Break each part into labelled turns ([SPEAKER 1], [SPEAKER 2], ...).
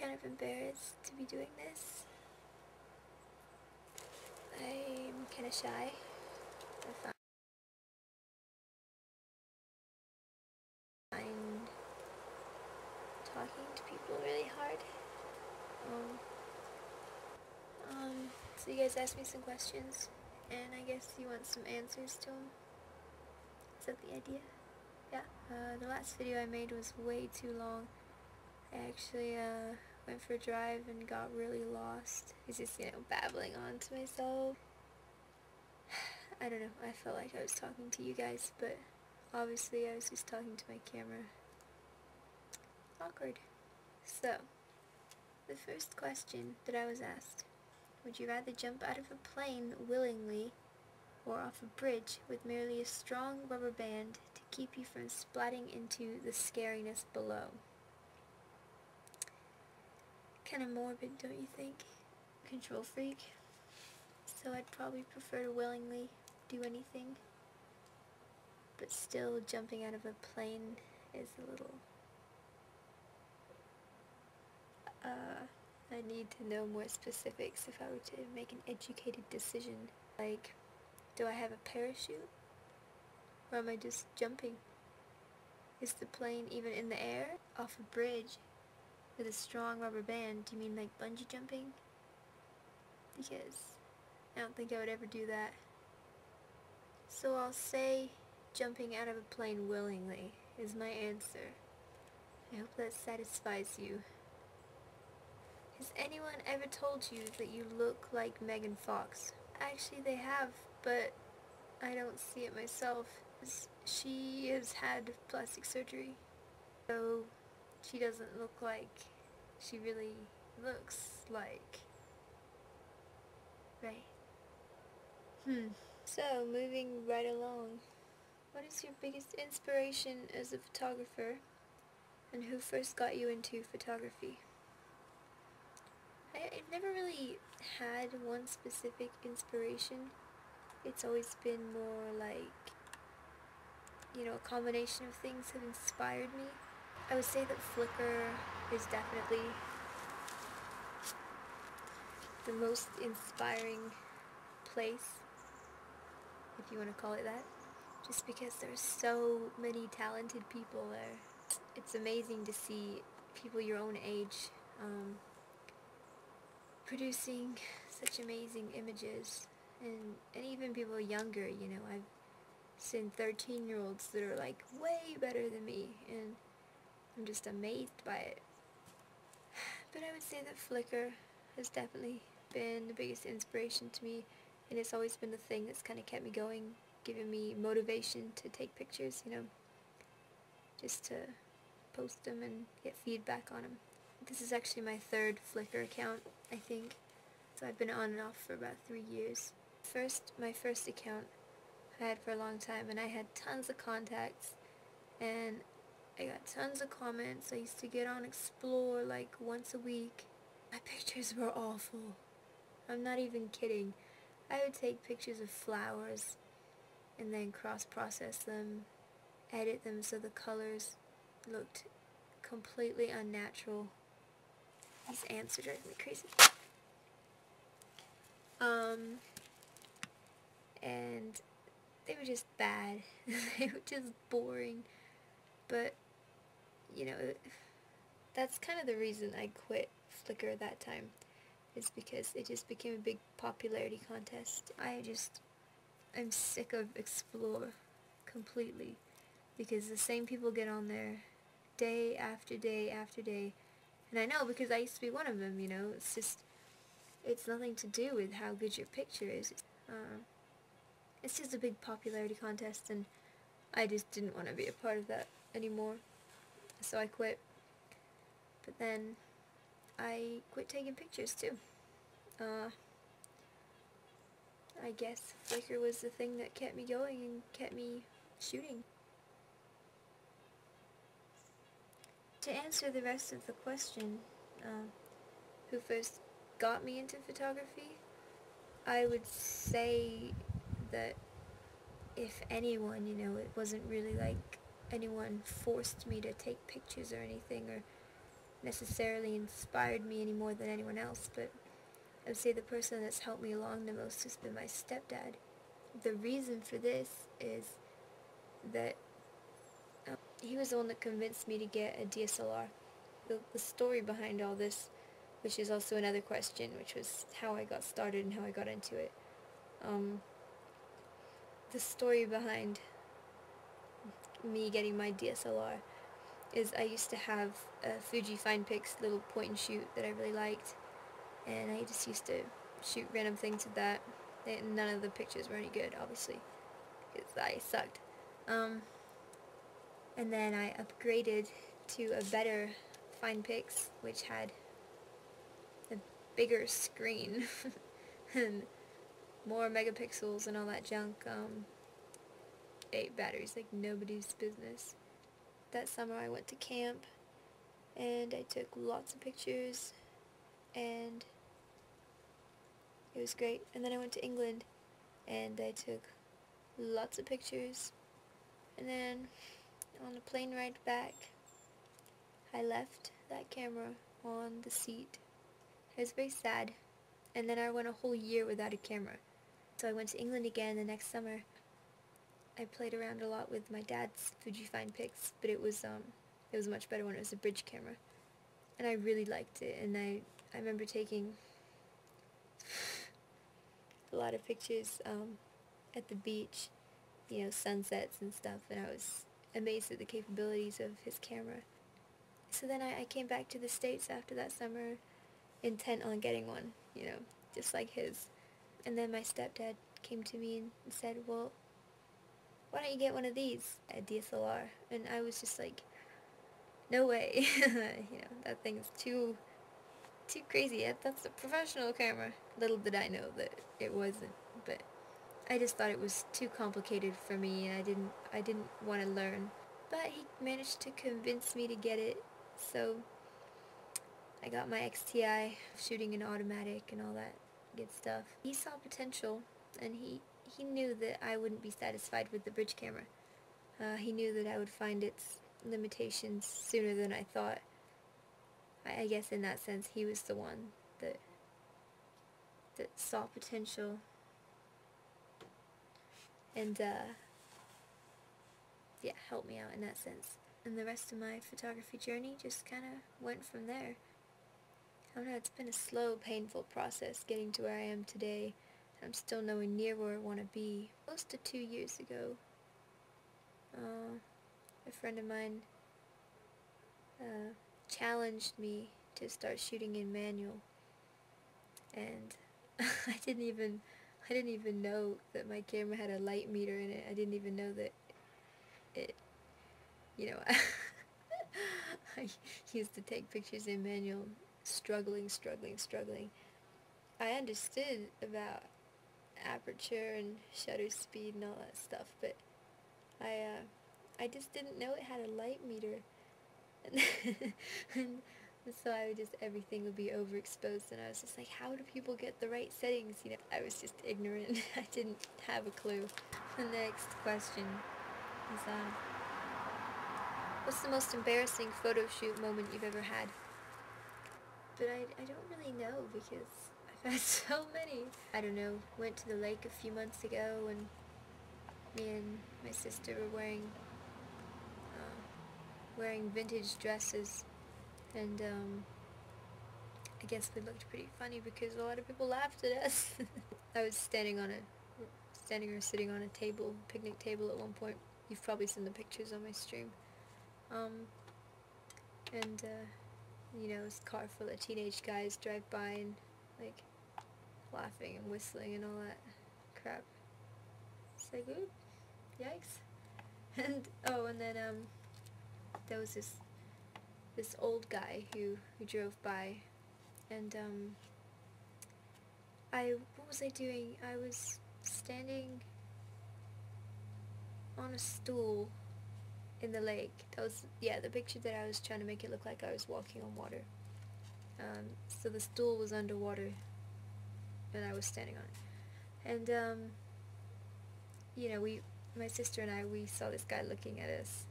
[SPEAKER 1] kind of embarrassed to be doing this. I'm kind of shy. I find talking to people really hard. So you guys asked me some questions, and I guess you want some answers to them. Is that the idea? Yeah. The last video I made was way too long. I actually went for a drive and got really lost. I was just, babbling on to myself. I don't know, I felt like I was talking to you guys, but obviously I was just talking to my camera. Awkward. So, the first question that I was asked: would you rather jump out of a plane willingly or off a bridge with merely a strong rubber band to keep you from splatting into the scariness below? Kind of morbid, don't you think? Control freak. So I'd probably prefer to willingly do anything. But still, jumping out of a plane is a little... I need to know more specifics if I were to make an educated decision. Like, do I have a parachute? Or am I just jumping? Is the plane even in the air? Off a bridge with a strong rubber band? Do you mean like bungee jumping? Because I don't think I would ever do that. So I'll say jumping out of a plane willingly is my answer. I hope that satisfies you. Has anyone ever told you that you look like Megan Fox? Actually, they have, but I don't see it myself. She has had plastic surgery, so she doesn't look like she really looks like. Right. So, moving right along. What is your biggest inspiration as a photographer, and who first got you into photography? I've never really had one specific inspiration. It's always been more like, a combination of things have inspired me. I would say that Flickr is definitely the most inspiring place, if you want to call it that, just because there's so many talented people there. It's amazing to see people your own age producing such amazing images, and even people younger. I've seen 13-year-olds that are like way better than me, and I'm just amazed by it. But I would say that Flickr has definitely been the biggest inspiration to me, and it's always been the thing that's kind of kept me going, giving me motivation to take pictures, just to post them and get feedback on them. This is actually my third Flickr account, I think, so I've been on and off for about 3 years. My first account I had for a long time, and I had tons of contacts, and I got tons of comments. I used to get on Explore like once a week. My pictures were awful. I'm not even kidding. I would take pictures of flowers and then cross-process them, edit them so the colors looked completely unnatural. These ants are driving me crazy. And they were just bad. They were just boring. But, that's kind of the reason I quit Flickr at that time, is because it just became a big popularity contest. I'm sick of Explore completely, because the same people get on there day after day after day, and I know because I used to be one of them. It's nothing to do with how good your picture is. It's just a big popularity contest, and I just didn't want to be a part of that anymore, so I quit. But then I quit taking pictures too. I guess Flickr was the thing that kept me going and kept me shooting. To answer the rest of the question, who first got me into photography, I would say that if anyone, it wasn't really like anyone forced me to take pictures or anything, or necessarily inspired me any more than anyone else, but I would say the person that's helped me along the most has been my stepdad. The reason for this is that he was the one that convinced me to get a DSLR. The story behind all this, which is also another question, which was how I got started and how I got into it. The story behind me getting my DSLR is I used to have a Fuji Finepix little point and shoot that I really liked, and I just used to shoot random things with that. None of the pictures were any good, obviously, because I sucked. And then I upgraded to a better Finepix, which had a bigger screen and more megapixels and all that junk. 8 batteries like nobody's business. That summer I went to camp and I took lots of pictures and it was great. And then I went to England and I took lots of pictures, and then on the plane ride back I left that camera on the seat. It was very sad, and then I went a whole year without a camera. So I went to England again the next summer. I played around a lot with my dad's Fuji Finepix, but it was much better when it was a bridge camera, and I really liked it. And I remember taking a lot of pictures at the beach, you know, sunsets and stuff, and I was amazed at the capabilities of his camera. So then I came back to the States after that summer, intent on getting one, you know, just like his. And then my stepdad came to me and said, well, why don't you get one of these, a DSLR? And I was just like, no way. You know, that thing's too crazy. That's a professional camera. Little did I know that it wasn't, but I just thought it was too complicated for me, and I didn't want to learn. But he managed to convince me to get it, so I got my XTI, shooting in automatic and all that good stuff. He saw potential, and he knew that I wouldn't be satisfied with the bridge camera. He knew that I would find its limitations sooner than I thought. I guess in that sense, he was the one that saw potential, and yeah, helped me out in that sense. And the rest of my photography journey just kind of went from there. I don't know, it's been a slow, painful process getting to where I am today. I'm still nowhere near where I want to be. Close to 2 years ago, a friend of mine challenged me to start shooting in manual, and I didn't even know that my camera had a light meter in it. I didn't even know that it, you know, I used to take pictures in manual, struggling. I understood about aperture and shutter speed and all that stuff, but I just didn't know it had a light meter, and so I would just, everything would be overexposed, and I was just like, how do people get the right settings? You know, I was just ignorant. I didn't have a clue. The next question is, what's the most embarrassing photo shoot moment you've ever had? But I don't really know, because I've had so many. I don't know, went to the lake a few months ago, and me and my sister were wearing vintage dresses, and I guess we looked pretty funny because a lot of people laughed at us. I was standing or sitting on a table, picnic table at one point. You've probably seen the pictures on my stream. And you know, this car full of teenage guys drive by and like laughing and whistling and all that crap. So good. Yikes. And and then there was this old guy who drove by, and what was I doing? I was standing on a stool in the lake. That was, yeah, the picture that I was trying to make it look like I was walking on water. So the stool was underwater and I was standing on it. And you know, my sister and I, we saw this guy looking at us,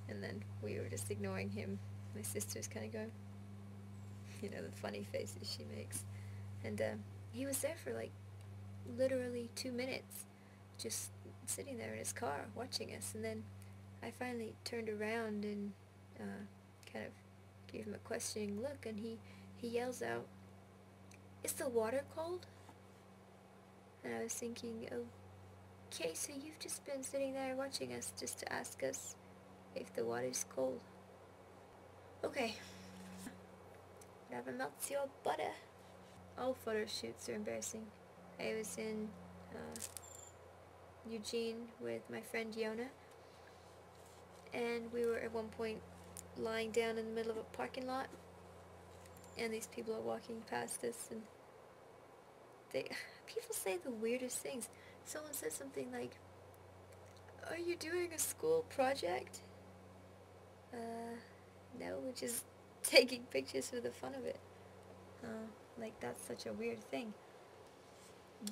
[SPEAKER 1] and then we were just ignoring him. My sister's kind of going, you know, the funny faces she makes. And he was there for like literally 2 minutes, just sitting there in his car watching us. And then I finally turned around and kind of gave him a questioning look, and he yells out, "Is the water cold?" And I was thinking, okay, so you've just been sitting there watching us just to ask us if the water's cold. Okay. Whatever melts your butter. All photo shoots are embarrassing. I was in Eugene with my friend Yona, and we were at one point lying down in the middle of a parking lot, and these people are walking past us, and people say the weirdest things. Someone said something like, "Are you doing a school project?" No, we're just taking pictures for the fun of it. Like, that's such a weird thing.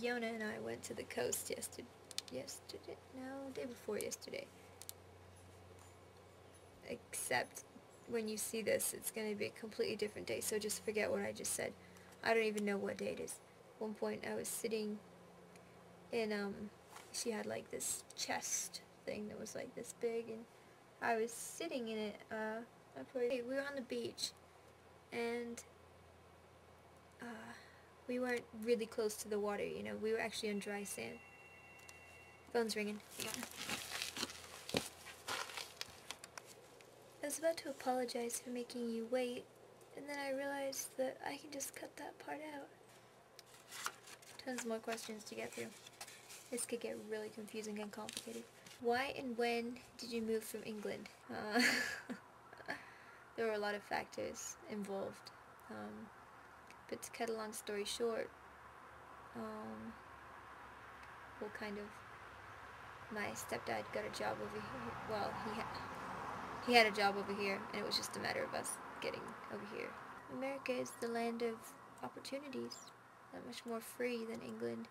[SPEAKER 1] Yona and I went to the coast yesterday? No, day before yesterday. Except when you see this, it's going to be a completely different day, so just forget what I just said. I don't even know what day it is. At one point I was sitting in, she had like this chest thing that was like this big, and I was sitting in it. We were on the beach, and we weren't really close to the water, you know. We were actually on dry sand. Phone's ringing. Hang on. I was about to apologize for making you wait, and then I realized that I can just cut that part out. Tons more questions to get through. This could get really confusing and complicated. Why and when did you move from England? There were a lot of factors involved. But to cut a long story short, well, kind of, my stepdad got a job over here. Well, he had a job over here, and it was just a matter of us getting over here. America is the land of opportunities, that much more free than England.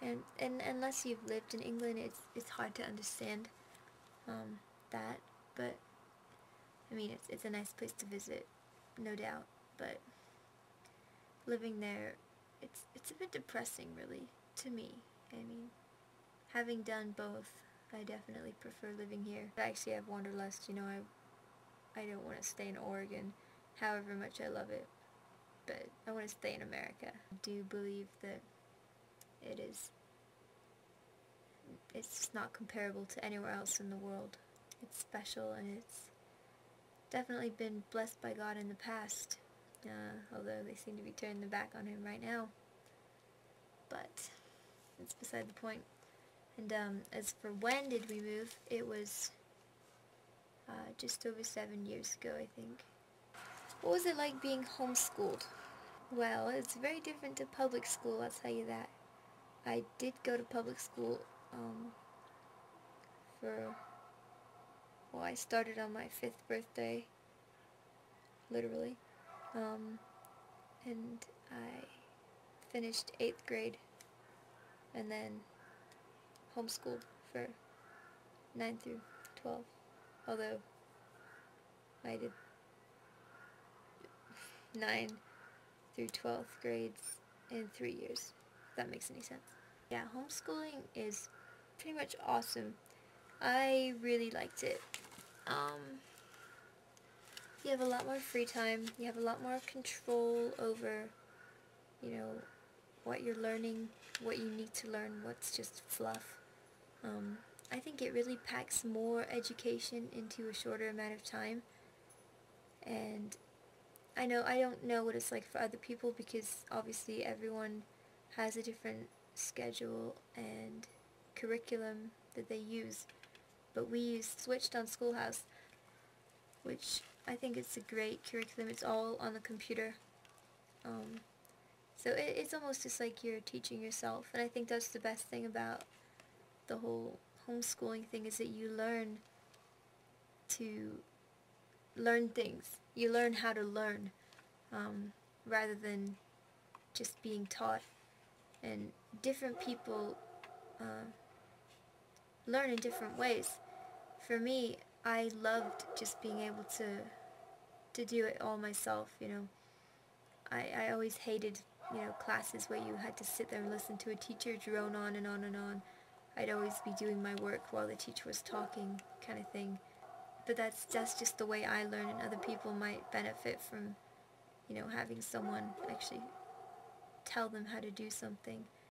[SPEAKER 1] And unless you've lived in England, it's hard to understand that. But I mean, it's a nice place to visit, no doubt. But living there, it's a bit depressing, really, to me. I mean, having done both, I definitely prefer living here. I actually have wanderlust, you know. I don't want to stay in Oregon, however much I love it, but I want to stay in America. I do believe that it's just not comparable to anywhere else in the world. It's special, and it's definitely been blessed by God in the past, although they seem to be turning their back on him right now. But it's beside the point. And as for when did we move, it was just over 7 years ago, I think. What was it like being homeschooled? Well, it's very different to public school, I'll tell you that. I did go to public school I started on my 5th birthday, literally, and I finished 8th grade, and then homeschooled for 9 through 12, although I did 9 through 12th grades in 3 years, if that makes any sense. Yeah, homeschooling is pretty much awesome. I really liked it. You have a lot more free time. You have a lot more control over, you know, what you're learning, what you need to learn, what's just fluff. I think it really packs more education into a shorter amount of time. And I don't know what it's like for other people, because obviously everyone has a different schedule and curriculum that they use. But we switched on Schoolhouse, which I think it's a great curriculum. It's all on the computer. So it's almost just like you're teaching yourself. And I think that's the best thing about the whole homeschooling thing, is that you learn to learn things. You learn how to learn, rather than just being taught. And different people learn in different ways. For me, I loved just being able to do it all myself, you know. I always hated, classes where you had to sit there and listen to a teacher drone on and on and on. I'd always be doing my work while the teacher was talking, kind of thing. But that's just the way I learn, and other people might benefit from, having someone actually tell them how to do something.